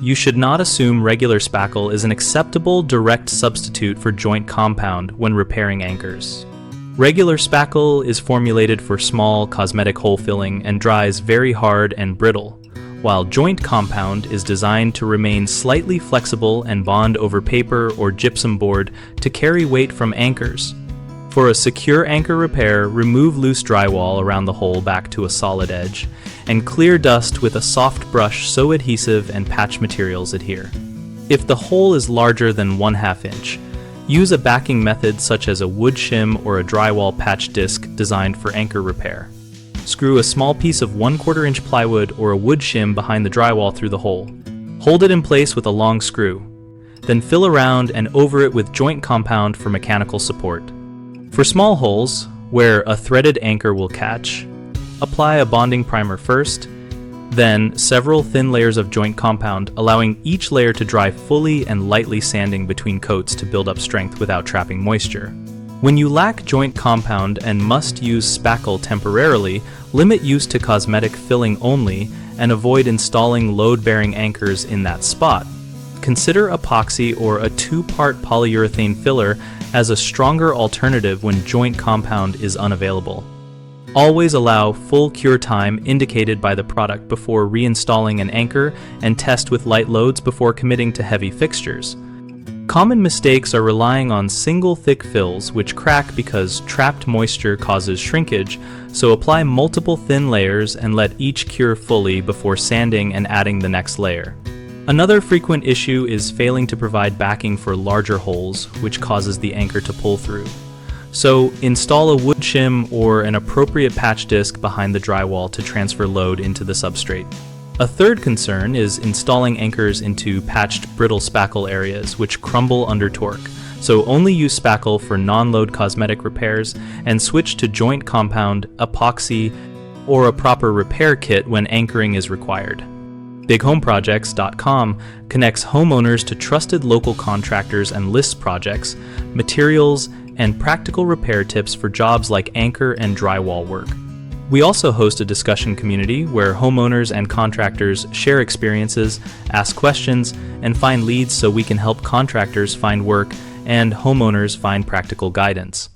You should not assume regular spackle is an acceptable direct substitute for joint compound when repairing anchors. Regular spackle is formulated for small cosmetic hole filling and dries very hard and brittle, while joint compound is designed to remain slightly flexible and bond over paper or gypsum board to carry weight from anchors. For a secure anchor repair, remove loose drywall around the hole back to a solid edge, and clear dust with a soft brush so adhesive and patch materials adhere. If the hole is larger than 1/2 inch, use a backing method such as a wood shim or a drywall patch disc designed for anchor repair. Screw a small piece of 1/4 inch plywood or a wood shim behind the drywall through the hole. Hold it in place with a long screw. Then fill around and over it with joint compound for mechanical support. For small holes, where a threaded anchor will catch, apply a bonding primer first, then several thin layers of joint compound, allowing each layer to dry fully and lightly sanding between coats to build up strength without trapping moisture. When you lack joint compound and must use spackle temporarily, limit use to cosmetic filling only and avoid installing load-bearing anchors in that spot. Consider epoxy or a 2-part polyurethane filler as a stronger alternative when joint compound is unavailable. Always allow full cure time indicated by the product before reinstalling an anchor and test with light loads before committing to heavy fixtures. Common mistakes are relying on single thick fills which crack because trapped moisture causes shrinkage, so apply multiple thin layers and let each cure fully before sanding and adding the next layer. Another frequent issue is failing to provide backing for larger holes, which causes the anchor to pull through. So install a wood shim or an appropriate patch disc behind the drywall to transfer load into the substrate. A third concern is installing anchors into patched brittle spackle areas which crumble under torque, so only use spackle for non-load cosmetic repairs and switch to joint compound, epoxy, or a proper repair kit when anchoring is required. BigHomeProjects.com connects homeowners to trusted local contractors and lists projects, materials, and practical repair tips for jobs like anchor and drywall work. We also host a discussion community where homeowners and contractors share experiences, ask questions, and find leads so we can help contractors find work and homeowners find practical guidance.